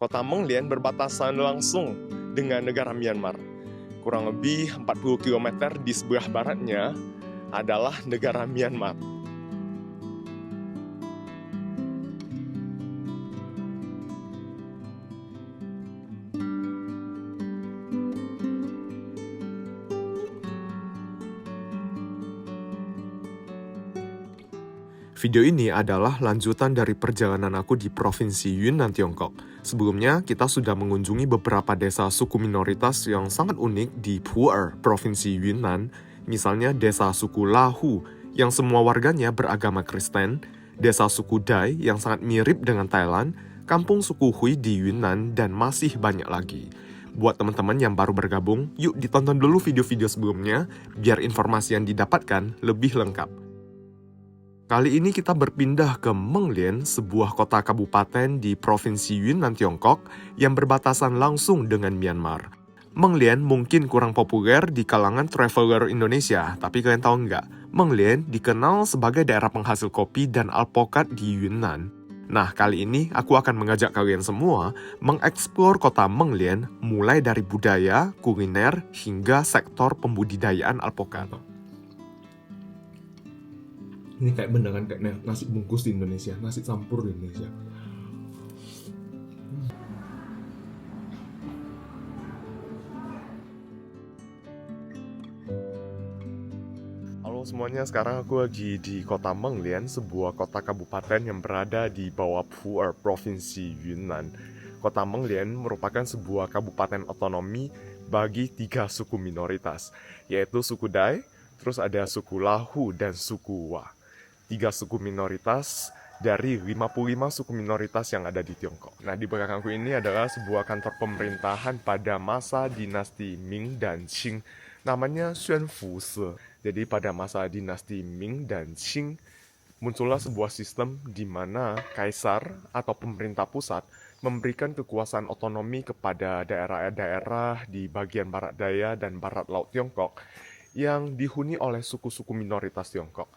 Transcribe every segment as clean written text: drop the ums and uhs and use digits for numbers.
Kota Menglian berbatasan langsung dengan negara Myanmar. Kurang lebih 40 km di sebelah baratnya adalah negara Myanmar. Video ini adalah lanjutan dari perjalanan aku di Provinsi Yunnan, Tiongkok. Sebelumnya, kita sudah mengunjungi beberapa desa suku minoritas yang sangat unik di Pu'er, Provinsi Yunnan. Misalnya desa suku Lahu, yang semua warganya beragama Kristen, desa suku Dai yang sangat mirip dengan Thailand, kampung suku Hui di Yunnan, dan masih banyak lagi. Buat teman-teman yang baru bergabung, yuk ditonton dulu video-video sebelumnya, biar informasi yang didapatkan lebih lengkap. Kali ini kita berpindah ke Menglian, sebuah kota kabupaten di Provinsi Yunnan, Tiongkok, yang berbatasan langsung dengan Myanmar. Menglian mungkin kurang populer di kalangan traveler Indonesia, tapi kalian tahu nggak? Menglian dikenal sebagai daerah penghasil kopi dan alpukat di Yunnan. Nah, kali ini aku akan mengajak kalian semua mengeksplor kota Menglian mulai dari budaya, kuliner, hingga sektor pembudidayaan alpukat. Ini kayak beneran kayak nasi bungkus di Indonesia, nasi campur di Indonesia. Halo semuanya, sekarang aku lagi di kota Menglian, sebuah kota kabupaten yang berada di bawah Pu'er, Provinsi Yunnan. Kota Menglian merupakan sebuah kabupaten otonomi bagi 3 suku minoritas, yaitu suku Dai, terus ada suku Lahu, dan suku Wa. 3 suku minoritas dari 55 suku minoritas yang ada di Tiongkok. Nah, di belakangku ini adalah sebuah kantor pemerintahan pada masa dinasti Ming dan Qing. Namanya Xuanfu Se. Jadi pada masa dinasti Ming dan Qing, muncullah sebuah sistem di mana kaisar atau pemerintah pusat memberikan kekuasaan otonomi kepada daerah-daerah di bagian barat daya dan barat laut Tiongkok yang dihuni oleh suku-suku minoritas Tiongkok.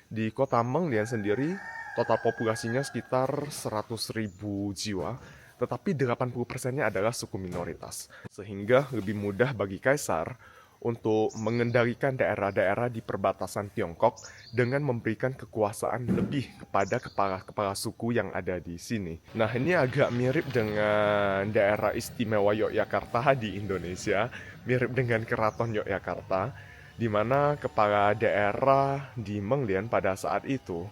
Di kota Menglian sendiri, total populasinya sekitar 100.000 jiwa, tetapi 80%-nya adalah suku minoritas. Sehingga lebih mudah bagi kaisar untuk mengendalikan daerah-daerah di perbatasan Tiongkok dengan memberikan kekuasaan lebih kepada kepala-kepala suku yang ada di sini. Nah, ini agak mirip dengan daerah istimewa Yogyakarta di Indonesia, mirip dengan Keraton Yogyakarta, di mana kepala daerah di Menglian pada saat itu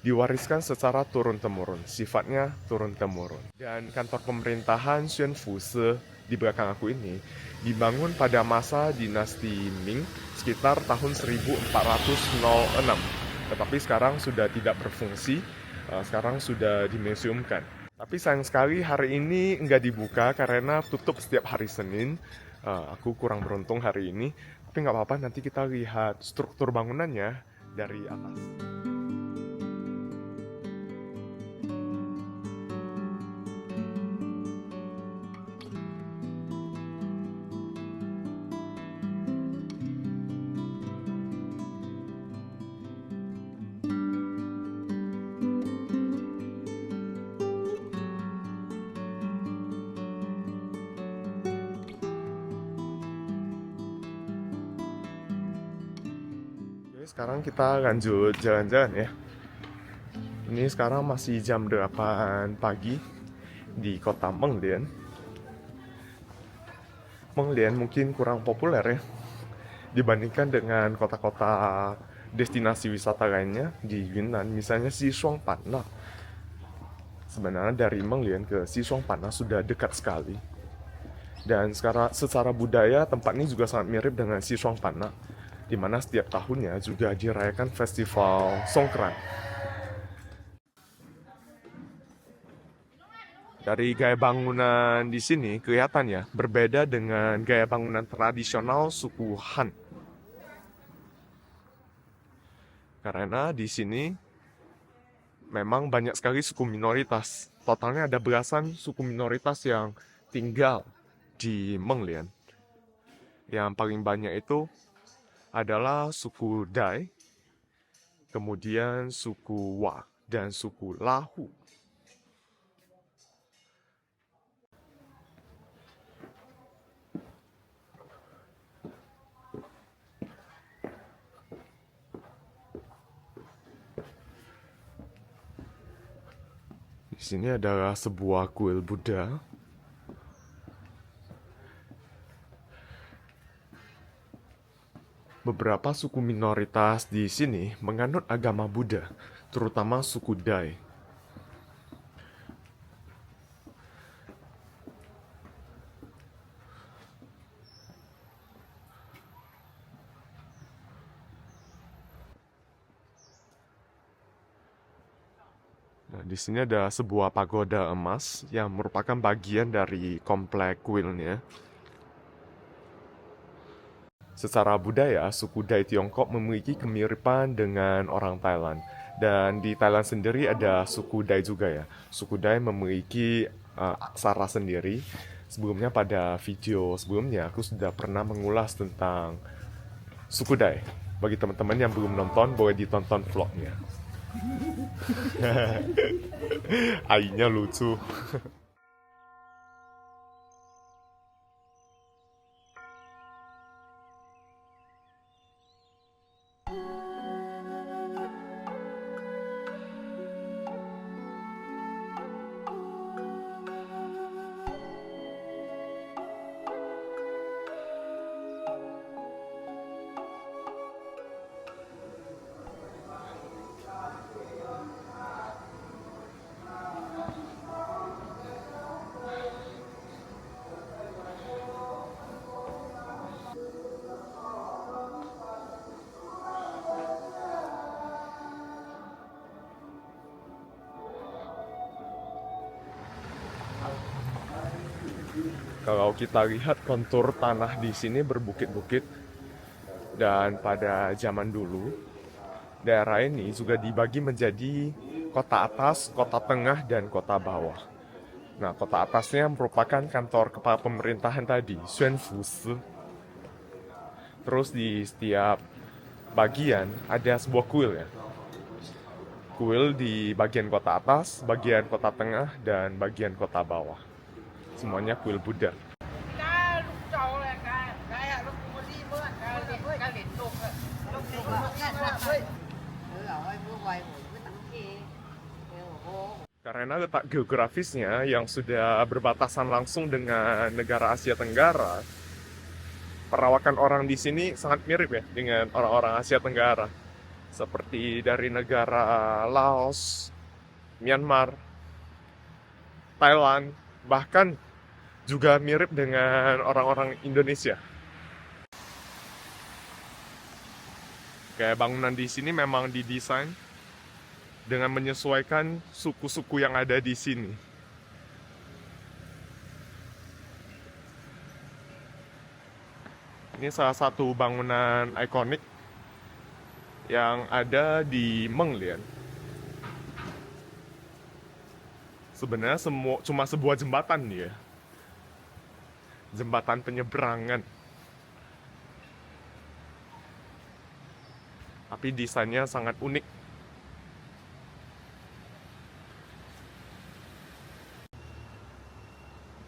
diwariskan secara turun-temurun, sifatnya turun-temurun. Dan kantor pemerintahan Xuanfu Se di belakang aku ini dibangun pada masa dinasti Ming sekitar tahun 1406. Tetapi sekarang sudah tidak berfungsi, sekarang sudah dimuseumkan. Tapi sayang sekali hari ini nggak dibuka karena tutup setiap hari Senin. Aku kurang beruntung hari ini. Tapi nggak apa-apa, nanti kita lihat struktur bangunannya dari atas. Sekarang kita lanjut jalan-jalan ya. Ini sekarang masih jam 8 pagi di kota Menglian. Menglian mungkin kurang populer ya dibandingkan dengan kota-kota destinasi wisata lainnya di Yunnan, misalnya Xishuangbanna. Sebenarnya dari Menglian ke Xishuangbanna sudah dekat sekali. Dan secara budaya tempat ini juga sangat mirip dengan Xishuangbanna, di mana setiap tahunnya juga dirayakan festival Songkran. Dari gaya bangunan di sini kelihatannya berbeda dengan gaya bangunan tradisional suku Han. Karena di sini memang banyak sekali suku minoritas. Totalnya ada belasan suku minoritas yang tinggal di Menglian. Yang paling banyak itu adalah suku Dai, kemudian suku Wa, dan suku Lahu. Di sini adalah sebuah kuil Buddha. Beberapa suku minoritas di sini menganut agama Buddha, terutama suku Dai. Nah, di sini ada sebuah pagoda emas yang merupakan bagian dari komplek kuilnya. Secara budaya, suku Dai Tiongkok memiliki kemiripan dengan orang Thailand. Dan di Thailand sendiri ada suku Dai juga ya. Suku Dai memiliki aksara sendiri. Sebelumnya pada video sebelumnya aku sudah pernah mengulas tentang suku Dai. Bagi teman-teman yang belum nonton, boleh ditonton vlognya. Ainya lucu. Kalau kita lihat kontur tanah di sini berbukit-bukit, dan pada zaman dulu daerah ini juga dibagi menjadi kota atas, kota tengah, dan kota bawah. Nah, kota atasnya merupakan kantor kepala pemerintahan tadi, Xuanfusi. Terus di setiap bagian ada sebuah kuil ya. Kuil di bagian kota atas, bagian kota tengah, dan bagian kota bawah. Semuanya kuil Buddha. Karena letak geografisnya yang sudah berbatasan langsung dengan negara Asia Tenggara, perawakan orang di sini sangat mirip ya dengan orang-orang Asia Tenggara. Seperti dari negara Laos, Myanmar, Thailand, bahkan juga mirip dengan orang-orang Indonesia. Kayak bangunan di sini memang didesain dengan menyesuaikan suku-suku yang ada di sini. Ini salah satu bangunan ikonik yang ada di Menglian. Sebenarnya cuma sebuah jembatan nih ya. Jembatan penyeberangan. Tapi desainnya sangat unik.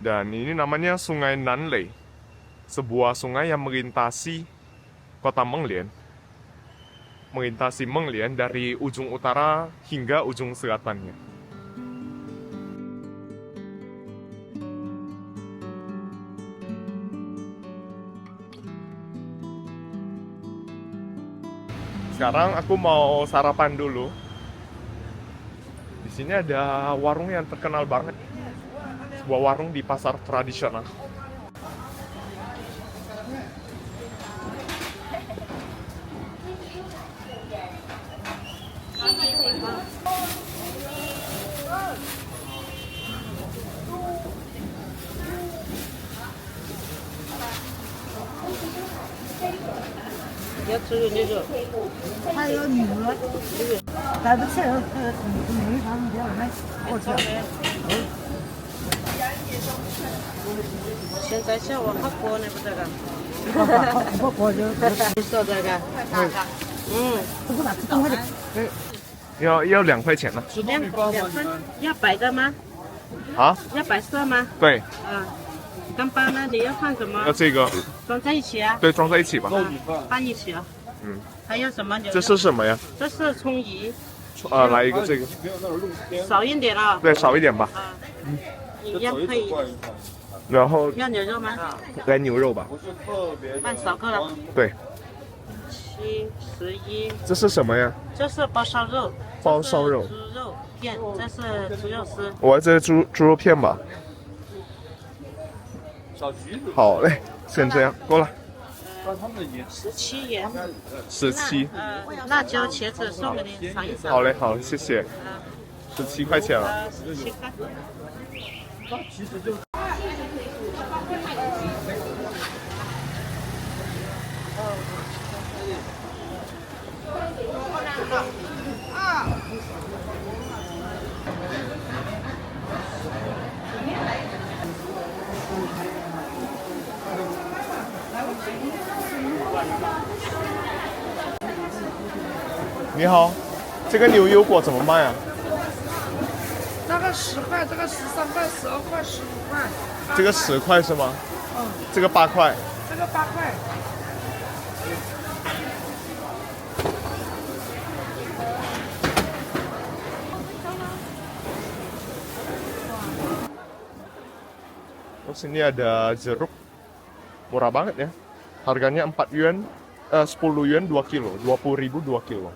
Dan ini namanya Sungai Nanlei. Sebuah sungai yang melintasi kota Menglian. Melintasi Menglian dari ujung utara hingga ujung selatannya. Sekarang aku mau sarapan dulu. Di sini ada warung yang terkenal banget. Sebuah warung di pasar tradisional.要吃就那个，还有女儿，来不及了，没啥比较买，我吃。现在小我好过呢，不这个。我过就你说这个，不拿吃东西的。要2块钱呢。两份，要白的吗？啊？要白色吗？对，干巴呢？你要放什么要？这个，装在一起啊？对，装在一起吧。放一起啊。嗯。还有什么？这是什么呀？这是葱鱼，来一个这个，少一点啊。对，少一点吧。啊，你要配然后要牛肉吗？来牛肉吧。半少个了。对， 7、11，这是什么呀？这是包烧肉，包烧肉这是猪肉片，这是猪肉丝。我这猪肉片吧。好嘞，先这样，够了。 17元。 17，辣椒茄子送给你尝一尝。好嘞，好，谢谢。17块钱了。 17块。你好，这个牛油果怎么卖啊？那个10块，这个13块、12块、15块。这个10块是吗？嗯，这个8块。这个8块。Terus ini ada jeruk, murah banget ya. Harganya 4 yuan, 10 yuan 2 kilo, 20.000 2 kilo.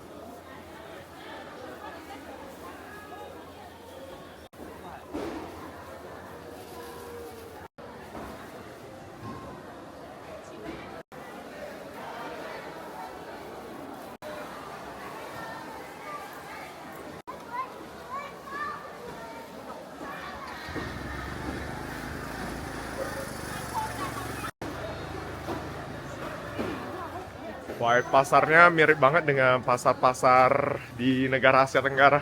Wah, pasarnya mirip banget dengan pasar-pasar di negara Asia Tenggara.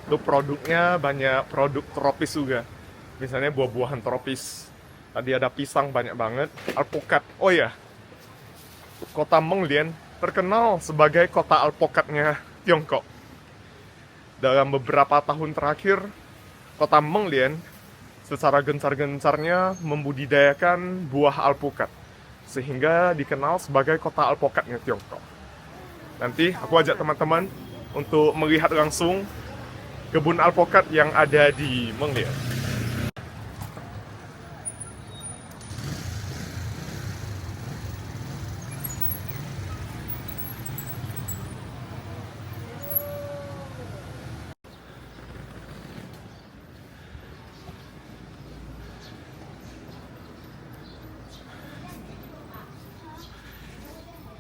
Itu produknya banyak produk tropis juga. Misalnya buah-buahan tropis. Tadi ada pisang banyak banget. Alpukat. Oh ya, kota Menglian terkenal sebagai kota alpukatnya Tiongkok. Dalam beberapa tahun terakhir, kota Menglian secara gencar-gencarnya membudidayakan buah alpukat. Sehingga dikenal sebagai kota alpukatnya Tiongkok. Nanti aku ajak teman-teman untuk melihat langsung kebun alpukat yang ada di Menglian.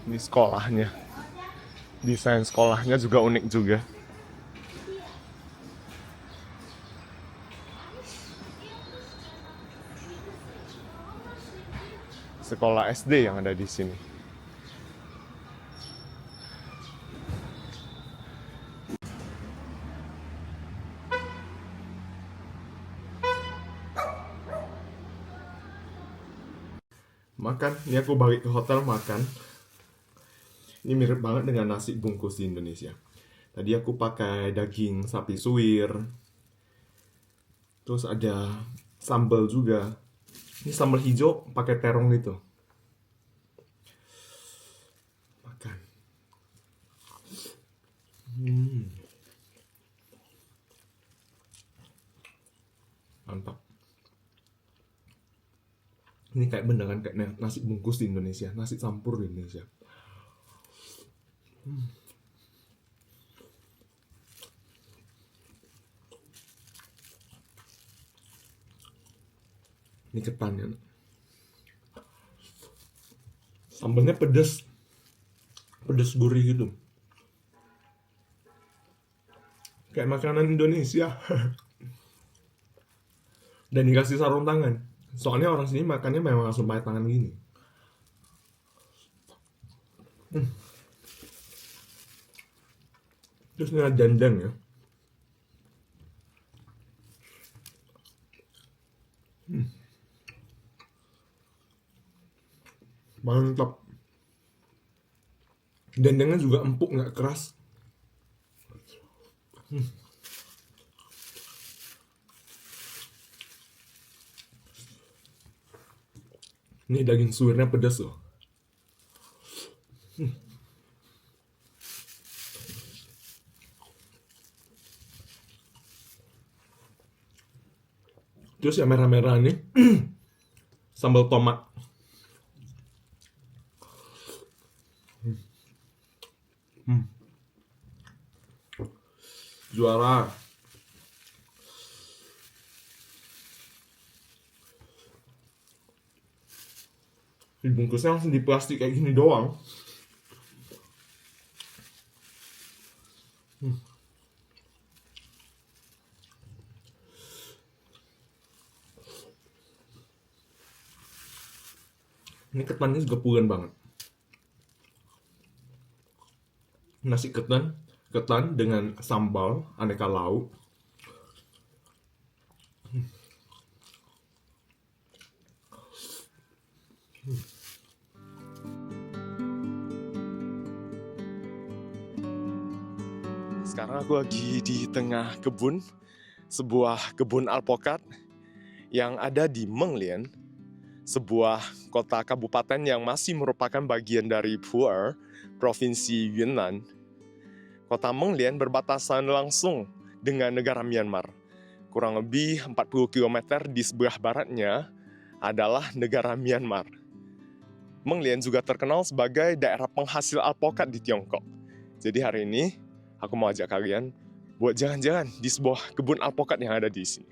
Ini sekolahnya. Desain sekolahnya juga unik juga. Sekolah SD yang ada di sini. Makan, ini aku balik ke hotel makan. Ini mirip banget dengan nasi bungkus di Indonesia. Tadi aku pakai daging sapi suwir. Terus ada sambal juga. Ini sambal hijau pakai terong gitu. Makan. Mantap. Ini kayak beneran kayak nasi bungkus di Indonesia, nasi campur di Indonesia. Ini ketannya. Sambalnya pedas. Pedas gurih gitu. Kayak makanan Indonesia. Dan dikasih sarung tangan. Soalnya orang sini makannya memang langsung pakai tangan gini. Terus ini ada jandang ya. Mantap. Dendengnya juga empuk, nggak keras. Ini daging suwirnya pedas loh. Terus yang merah-merah ini sambal tomat. Juara. Dibungkusnya langsung di plastik kayak gini doang. Ini ketannya juga pulen banget. Nasi ketan dengan sambal aneka lauk. Sekarang aku lagi di tengah kebun, sebuah kebun alpokat yang ada di Menglian, sebuah kota kabupaten yang masih merupakan bagian dari Pu'er, Provinsi Yunnan. Kota Menglian berbatasan langsung dengan negara Myanmar. Kurang lebih 40 km di sebelah baratnya adalah negara Myanmar. Menglian juga terkenal sebagai daerah penghasil alpokat di Tiongkok. Jadi hari ini aku mau ajak kalian buat jalan-jalan di sebuah kebun alpokat yang ada di sini.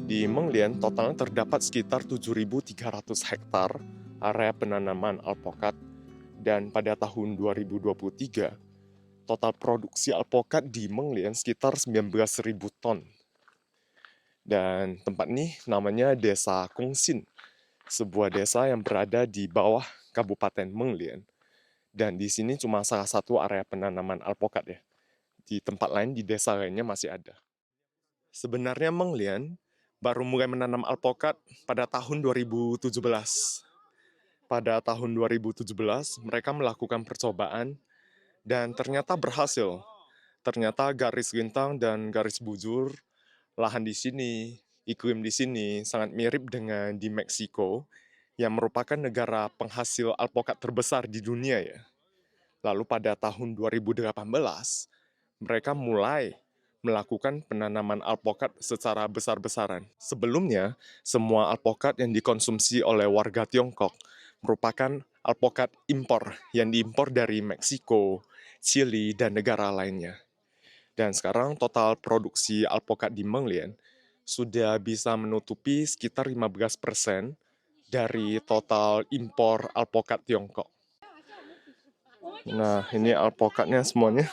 Di Menglian totalnya terdapat sekitar 7.300 hektar area penanaman alpokat, dan pada tahun 2023 total produksi alpokat di Menglian sekitar 19.000 ton. Dan tempat ini namanya Desa Kongsin, sebuah desa yang berada di bawah Kabupaten Menglian. Dan di sini cuma salah satu area penanaman alpokat ya. Di tempat lain, di desa lainnya masih ada. Sebenarnya Menglian baru mulai menanam alpokat pada tahun 2017. Pada tahun 2017, mereka melakukan percobaan dan ternyata berhasil. Ternyata garis lintang dan garis bujur, lahan di sini, iklim di sini sangat mirip dengan di Meksiko, yang merupakan negara penghasil alpokat terbesar di dunia ya. Lalu pada tahun 2018, mereka mulai melakukan penanaman alpokat secara besar-besaran. Sebelumnya, semua alpokat yang dikonsumsi oleh warga Tiongkok merupakan alpokat impor yang diimpor dari Meksiko, Chili, dan negara lainnya. Dan sekarang total produksi alpokat di Menglian sudah bisa menutupi sekitar 15% dari total impor alpokat Tiongkok. Nah, ini alpokatnya semuanya.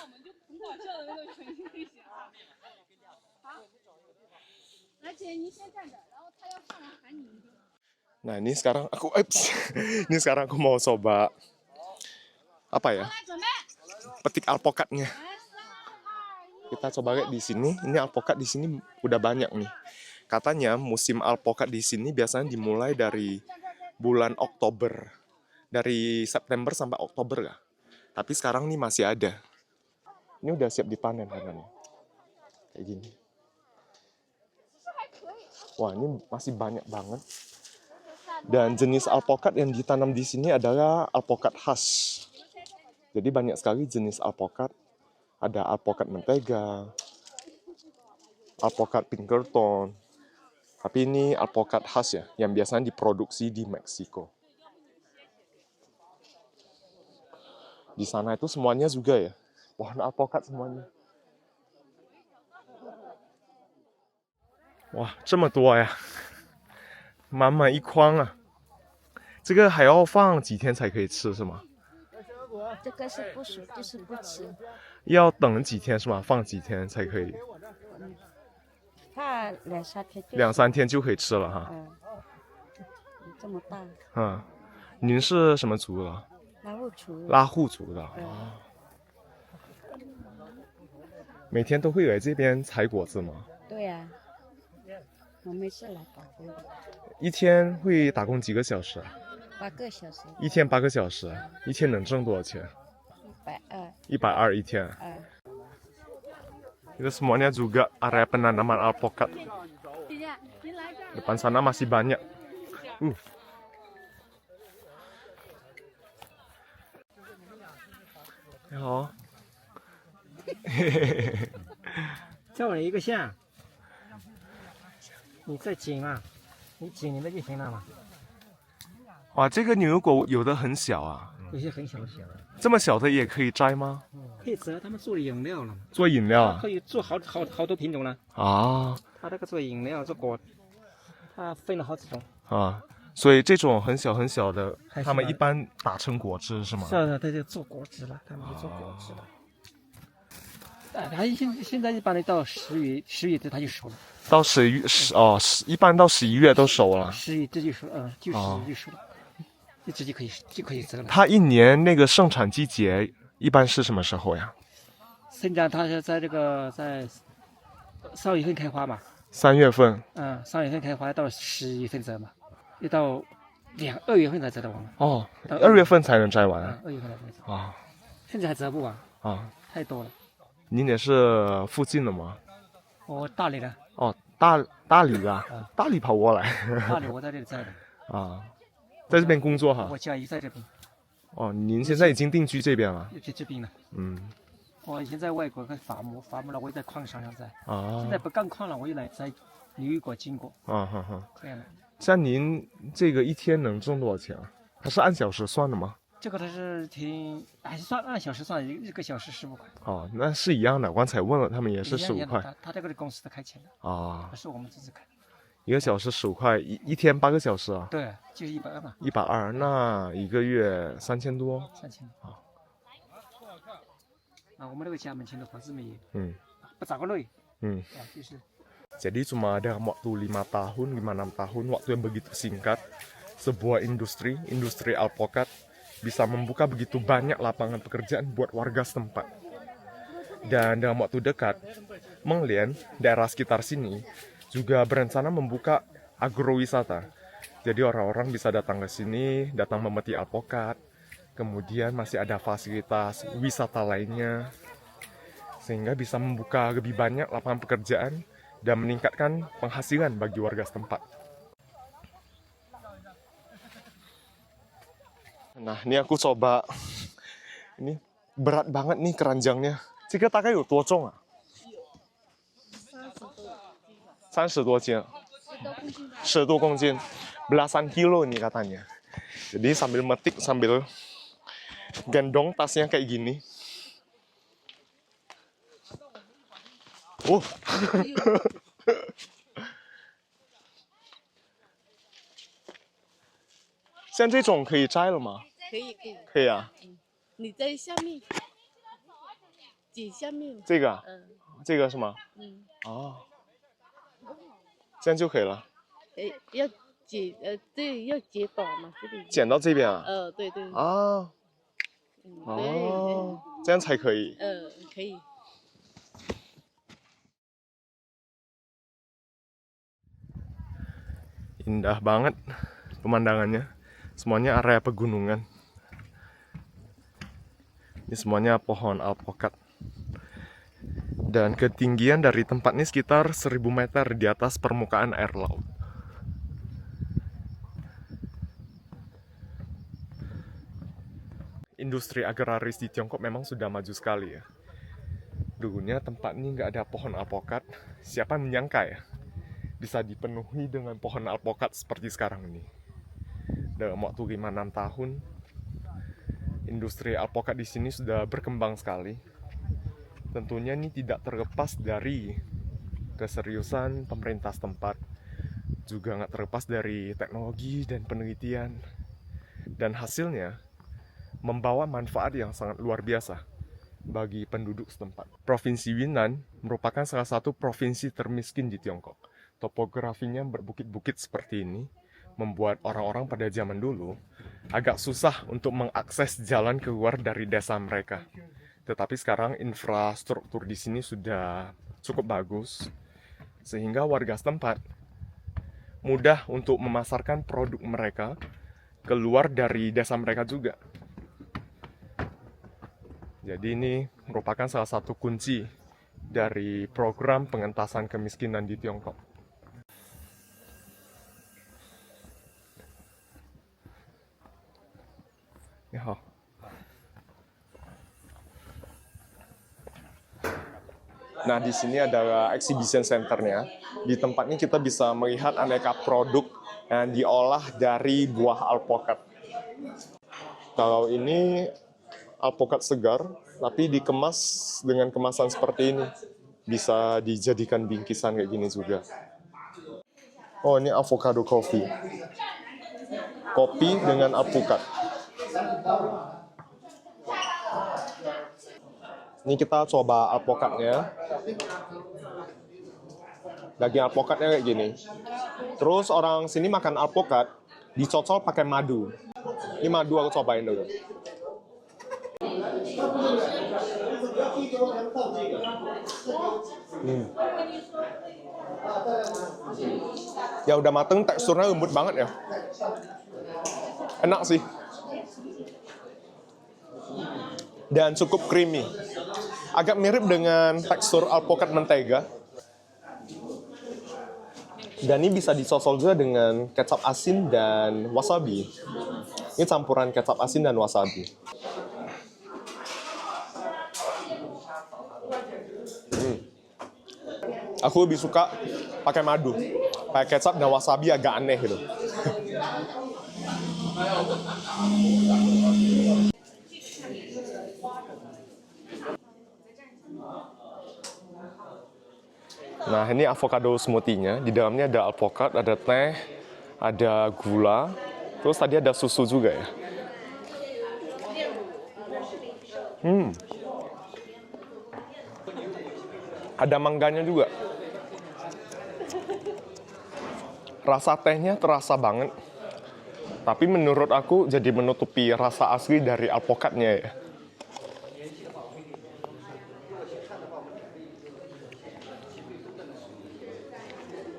Nah, ini sekarang aku mau coba apa ya? Petik alpokatnya. Kita coba lihat di sini. Ini alpokat di sini udah banyak nih. Katanya musim alpokat di sini biasanya dimulai dari bulan Oktober. Dari September sampai Oktober lah. Tapi sekarang nih masih ada. Ini udah siap dipanen kan? Kayak gini. Wah, ini masih banyak banget. Dan jenis alpokat yang ditanam di sini adalah alpokat khas. Jadi banyak sekali jenis alpokat. Ada alpokat mentega, alpokat Pinkerton. Tapi ini alpokat khas ya, yang biasanya diproduksi di Meksiko. Di sana itu semuanya juga ya, pohon alpokat semuanya. Wah, 这么多呀，满满一筐啊！这个还要放几天才可以吃是吗？这个是不熟，就是不吃。要等几天是吗？放几天才可以？怕2-3天就。2-3天就可以吃了哈。这么大。嗯，您是什么族的？拉祜族。拉祜族的。每天都会来这边采果子吗？对呀。我每次来打工。一天会打工几个小时？8个小时。一天8个小时，一天能挣多少钱？120 一天。Itu semuanya juga area penanaman alpokat. Depan sana masih banyak. 再往一个线，你再紧嘛，你紧了就行了嘛。哇，这个牛油果有的很小啊，有些很小的，这么小的也可以摘吗？可以折，他们做饮料了嘛，做饮料啊？可以做好多品种了。啊他这个做饮料做果，他分了好几种。啊，所以这种很小很小的，还是他们一般打成果汁是吗？是啊，他就做果汁了，他们就做果汁了。他现在一般的到10月底他就熟了，到一般到11月都熟了。 10月底就熟，就10月就熟了，就直接就可以折了。它一年那个盛产季节一般是什么时候呀？生长它是在在3月份开花嘛3月份。，3月份开花到10月份折嘛，要到2月份才折得完嘛。哦到，2月份才能摘完2月份才折，啊现在还折不完，啊！太多了。您也是附近的吗？我大理的，哦，大理的，大理跑过来大理我在这里摘的，啊，在这边工作哈我。家也在这边，哦，您现在已经定居这边了？又去治病了。嗯我以前在外国跟伐木了，我也在矿场上摘，啊现在不干矿了，我又来摘牛油果、金果啊哈哈。这样的。像您这个一天能挣多少钱啊？它是按小时算的吗？这个它是还是算按小时算，一个小时15块，哦，那是一样的。刚才问了，他们也是15一样的块他这个是公司的开钱的，啊不，是我们自己开。一个小时15块，一天8个小时啊，对，就是120嘛120，那一个月3000多。 ，3000。我们那个家门前的房子没有，嗯不找个累，嗯。就是。 Jadi cuma ada waktu 5 tahun, 5-6 tahun, waktu yang begitu singkat, sebuah industri alpukat bisa membuka begitu banyak lapangan pekerjaan buat warga setempat. Dan dalam waktu dekat, Menglian, daerah sekitar sini, juga berencana membuka agrowisata. Jadi orang-orang bisa datang ke sini, datang memetik alpukat, kemudian masih ada fasilitas wisata lainnya, sehingga bisa membuka lebih banyak lapangan pekerjaan dan meningkatkan penghasilan bagi warga setempat. Nah, ini aku coba. Ini berat banget nih keranjangnya. Jika tak kayu, 多重啊？30多斤，10多公斤，belasan kilo ini katanya. Jadi sambil metik, sambil gendong tasnya kayak gini. Oh. 像这种可以摘了吗？可以可以，可以啊。你在下面，挤下面，这个啊，这个是吗？嗯，这样就可以了。要解对，要解短嘛，这里，剪到这边啊？对对，啊，对，这样才可以。可以。 Indah banget pemandangannya. Semuanya area pegunungan. Ini semuanya pohon alpukat. Dan ketinggian dari tempat ini sekitar 1000 meter di atas permukaan air laut. Industri agraris di Tiongkok memang sudah maju sekali ya. Dulunya tempat ini nggak ada pohon alpukat. Siapa menyangka ya bisa dipenuhi dengan pohon alpukat seperti sekarang ini. Dalam waktu 5-6 tahun, industri alpukat di sini sudah berkembang sekali. Tentunya ini tidak terlepas dari keseriusan pemerintah setempat, juga nggak terlepas dari teknologi dan penelitian. Dan hasilnya membawa manfaat yang sangat luar biasa bagi penduduk setempat. Provinsi Yunnan merupakan salah satu provinsi termiskin di Tiongkok. Topografinya berbukit-bukit seperti ini membuat orang-orang pada zaman dulu agak susah untuk mengakses jalan keluar dari desa mereka. Tetapi sekarang infrastruktur di sini sudah cukup bagus sehingga warga setempat mudah untuk memasarkan produk mereka keluar dari desa mereka juga. Jadi ini merupakan salah satu kunci dari program pengentasan kemiskinan di Tiongkok. Ya. Nah, di sini adalah exhibition centernya. Di tempat ini kita bisa melihat aneka produk yang diolah dari buah alpukat. Kalau ini alpukat segar, tapi dikemas dengan kemasan seperti ini. Bisa dijadikan bingkisan kayak gini juga. Oh, ini avocado coffee. Kopi dengan alpukat. Ini kita coba alpukatnya. Daging alpukatnya kayak gini. Terus orang sini makan alpukat dicocol pakai madu. Ini madu aku cobain dulu. Ya udah mateng, teksturnya lembut banget ya. Enak sih. Dan cukup creamy. Agak mirip dengan tekstur alpukat mentega. Dan ini bisa dicocol juga dengan kecap asin dan wasabi. Ini campuran kecap asin dan wasabi. Aku lebih suka pakai madu. Pakai kecap dan wasabi agak aneh gitu. Nah, ini avocado smoothie-nya. Di dalamnya ada alpukat, ada teh, ada gula, terus tadi ada susu juga ya. Ada mangganya juga. Rasa tehnya terasa banget. Tapi menurut aku jadi menutupi rasa asli dari alpukatnya ya.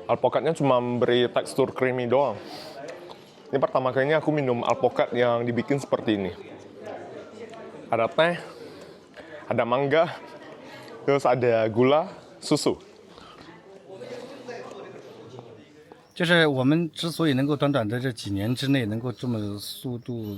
Alpukatnya cuma memberi tekstur creamy doang. Ini pertama kalinya aku minum alpukat yang dibikin seperti ini. Ada teh, ada mangga, terus ada gula, susu. 就是我们之所以能够短短的这几年之内能够这么速度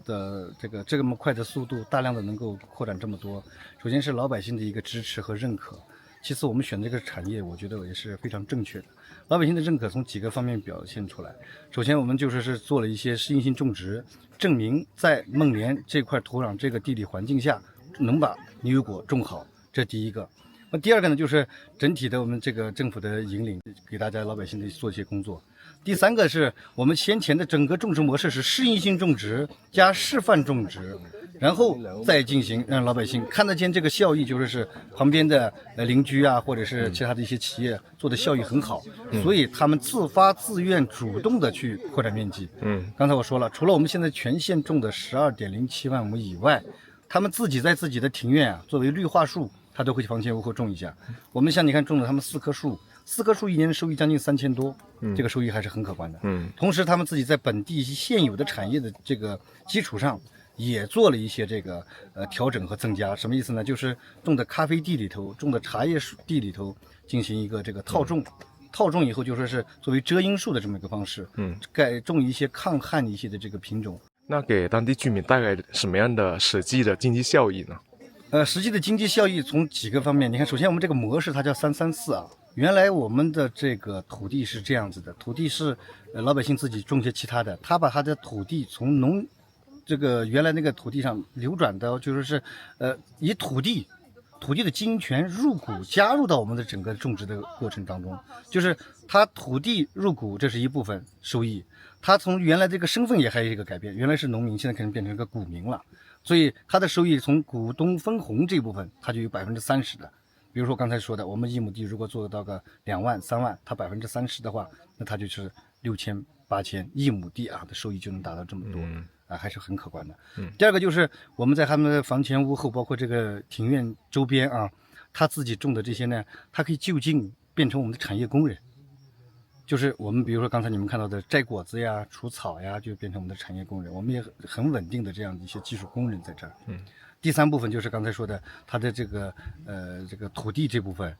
的这么快的速度，大量的能够扩展这么多，首先是老百姓的一个支持和认可，其次我们选这个产业，我觉得也是非常正确的。老百姓的认可从几个方面表现出来。首先，我们是做了一些适应性种植，证明在孟连这块土壤、这个地理环境下能把牛油果种好，这第一个。那第二个呢，就是整体的我们这个政府的引领，给大家老百姓的做一些工作。第三个是我们先前的整个种植模式是适应性种植加示范种植。然后再进行让老百姓看得见这个效益，就是旁边的邻居啊，或者是其他的一些企业做的效益很好，所以他们自发自愿主动的去扩展面积。刚才我说了，除了我们现在全县种的12.07万亩以外，他们自己在自己的庭院啊，作为绿化树，他都会房前屋后种一下。我们像你看种了他们4棵树，4棵树一年的收益将近3000多，这个收益还是很可观的。同时他们自己在本地现有的产业的这个基础上。也做了一些这个调整和增加，什么意思呢？就是种的咖啡地里头，种的茶叶地里头进行一个这个套种，套种以后就说是作为遮阴树的这么一个方式，改种一些抗旱一些的这个品种。那给当地居民带来什么样的实际的经济效益呢？实际的经济效益从几个方面，你看，首先我们这个模式它叫334啊。原来我们的这个土地是这样子的，土地是老百姓自己种些其他的，他把他的土地从这个原来那个土地上流转到，就是以土地的经营权入股加入到我们的整个种植的过程当中，就是它土地入股，这是一部分收益。它从原来这个身份也还有一个改变，原来是农民，现在可能变成一个股民了，所以它的收益从股东分红这部分，它就有30%的。比如说刚才说的，我们1亩地如果做到个2万3万，它30%的话，那它就是6000、8000，1亩地啊的收益就能达到这么多。还是很可观的。第二个就是我们在他们的房前屋后，包括这个庭院周边啊，他自己种的这些呢，他可以就近变成我们的产业工人。就是我们比如说刚才你们看到的摘果子呀、除草呀，就变成我们的产业工人。我们也很稳定的这样的一些技术工人在这儿。第三部分就是刚才说的他的这个土地这部分。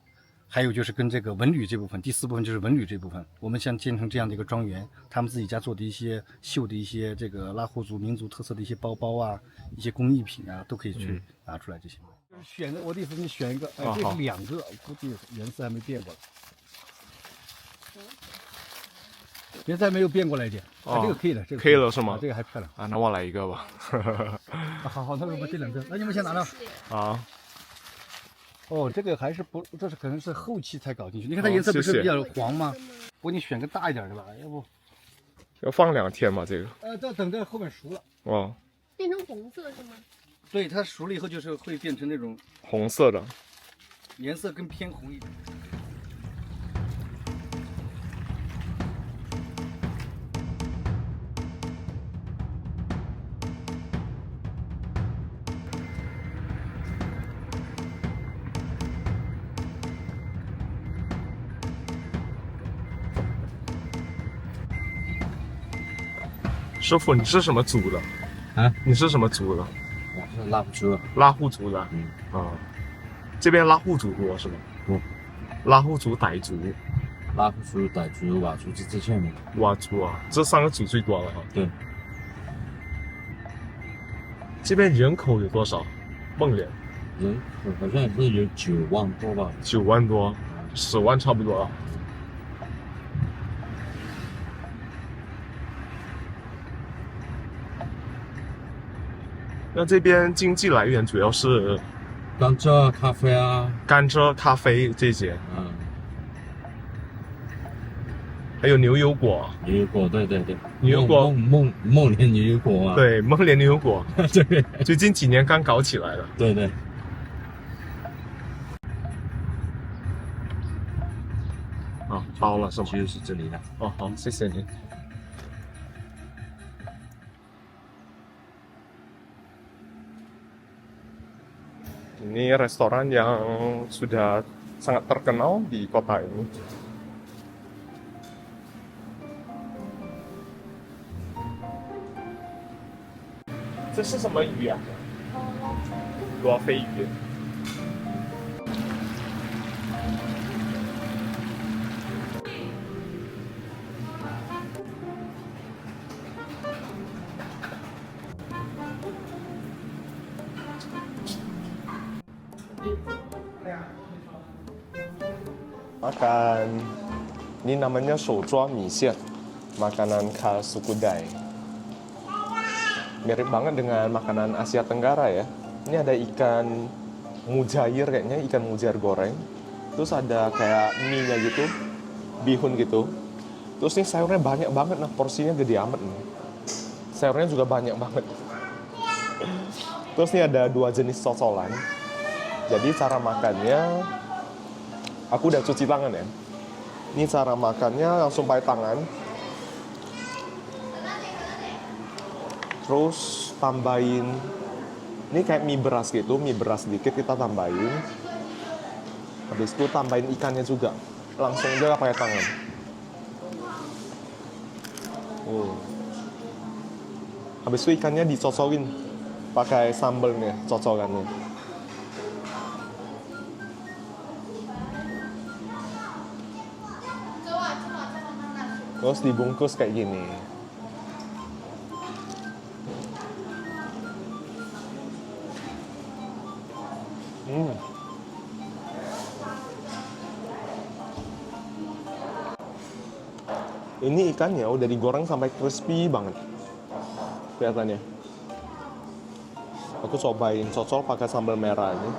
还有就是跟这个文旅这部分，第4部分就是文旅这部分。我们像建成这样的一个庄园，他们自己家做的一些绣的一些这个拉祜族民族特色的一些包包啊，一些工艺品啊，都可以去拿出来这些。选的，我的意思你选一个，哎，这好是2个，估计颜色还没变过来。颜色还没有变过来一点，啊，这个可以了，这个可以了是吗啊这个还漂亮。啊，那我来一个吧。啊好，那我把这2个，那你们先拿着。啊，哦，这个还是不，这是可能是后期才搞进去。你看它哦颜色不谢谢是比较黄吗？我给你选个大一点的吧，要不要放2天吗？这个？这等着后面熟了。哦，变成红色是吗？对，它熟了以后就是会变成那种红色的。颜色更偏红一点。师傅，你是什么族的？啊，你是什么族的？我是拉祜族，拉祜族的。嗯啊，这边拉祜族多是吧？多。拉祜族、傣族、拉祜族、傣族、佤族是最下面的。佤族啊，这3个族最多了哈。对。这边人口有多少？孟连人口好像是有9万多吧。 9万多，10万差不多了。那这边经济来源主要是甘蔗、咖啡啊，甘蔗、咖啡这些，嗯，还有牛油果。牛油果，对对对，牛油果孟连牛油果啊，对，孟连牛油果，对最近几年刚搞起来的。对对。啊，包了是吗？就是这里的。哦，好，谢谢您。Ini restoran yang sudah sangat terkenal di kota ini. Ini是什么鱼啊？罗非鱼。Makan. Ini namanya souzhuan mie xian, makanan khas suku Dai. Mirip banget dengan makanan Asia Tenggara ya. Ini ada ikan mujair kayaknya, ikan mujair goreng. Terus ada kayak mie-nya gitu, bihun gitu. Terus nih sayurnya banyak banget, nah porsinya gede amat nih. Sayurnya juga banyak banget. Terus nih ada 2 jenis cocolan. Jadi cara makannya, aku udah cuci tangan ya. Ini cara makannya langsung pakai tangan. Terus tambahin, ini kayak mie beras gitu, mie beras sedikit kita tambahin. Habis itu tambahin ikannya juga. Langsung aja pakai tangan. Habis itu ikannya dicocolin pakai sambalnya, cocolannya. Terus dibungkus kayak gini. Ini ikannya udah digoreng sampai crispy banget. Kelihatannya. Aku cobain cocol pakai sambal merah ini.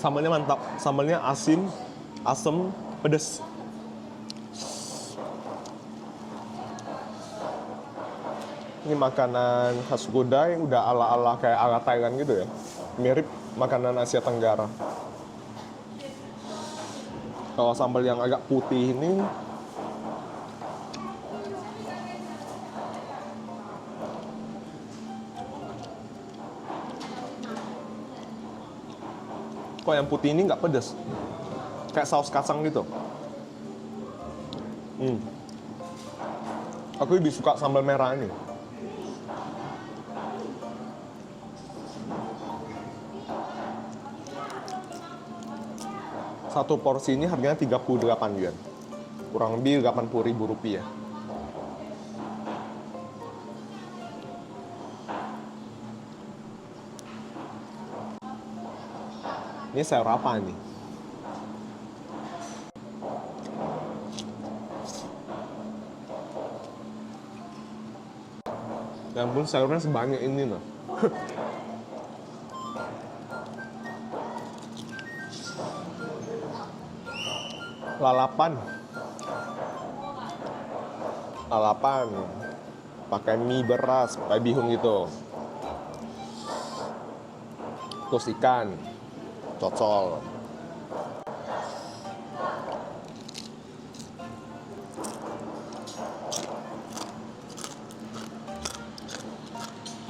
Sambalnya mantap, sambalnya asin, asam, pedas. Ini makanan khas suku Dai, udah ala-ala kayak ala Thailand gitu ya. Mirip makanan Asia Tenggara. Kalau sambal yang agak putih ini kok yang putih ini nggak pedas, kayak saus kacang gitu. Aku lebih suka sambal merah ini. Satu porsi ini harganya 38 yuan, kurang lebih 80.000 rupiah. Ini sayur apa nih? Ya ampun, sayurnya sebanyak ini loh. Lalapan. Lalapan. Pakai mie beras, pakai bihun gitu. Terus ikan. Cocol.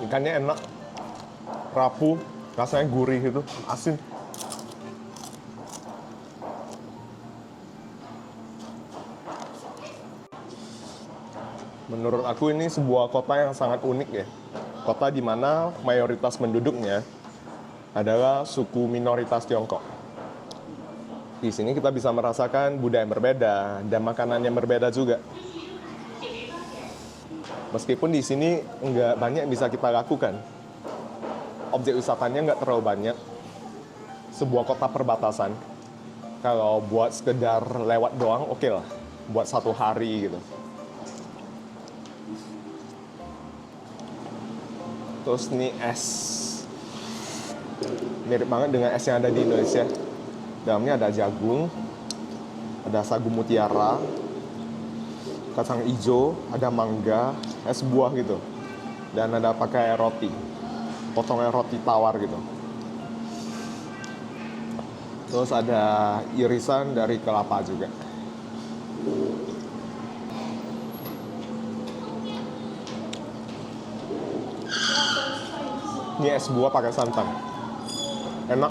Ikannya enak, rapuh, rasanya gurih gitu, asin. Menurut aku ini sebuah kota yang sangat unik ya. Kota di mana mayoritas penduduknya adalah suku minoritas Tiongkok. Di sini kita bisa merasakan budaya yang berbeda dan makanan yang berbeda juga. Meskipun di sini nggak banyak bisa kita lakukan. Objek wisatanya nggak terlalu banyak. Sebuah kota perbatasan. Kalau buat sekedar lewat doang, oke lah. Buat 1 hari gitu. Terus nih es. Mirip banget dengan es yang ada di Indonesia. Dalamnya ada jagung, ada sagu mutiara, kacang hijau, ada mangga, es buah gitu. Dan ada pakai roti, potongan roti tawar gitu. Terus ada irisan dari kelapa juga. Ini es buah pakai santan. Enak.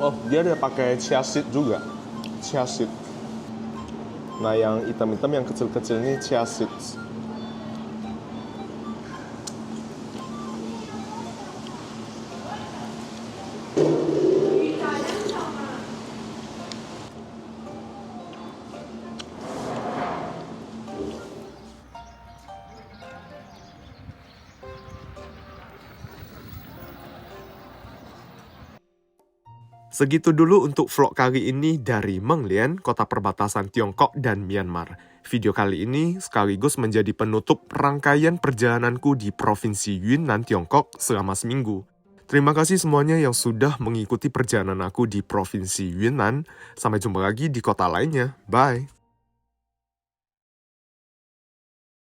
Oh, dia ada pakai chia seed juga. Chia seed. Nah, yang hitam-hitam yang kecil-kecil ini chia seeds. Segitu dulu untuk vlog kali ini dari Menglian, kota perbatasan Tiongkok dan Myanmar. Video kali ini sekaligus menjadi penutup rangkaian perjalananku di Provinsi Yunnan, Tiongkok selama seminggu. Terima kasih semuanya yang sudah mengikuti perjalanan aku di Provinsi Yunnan. Sampai jumpa lagi di kota lainnya. Bye!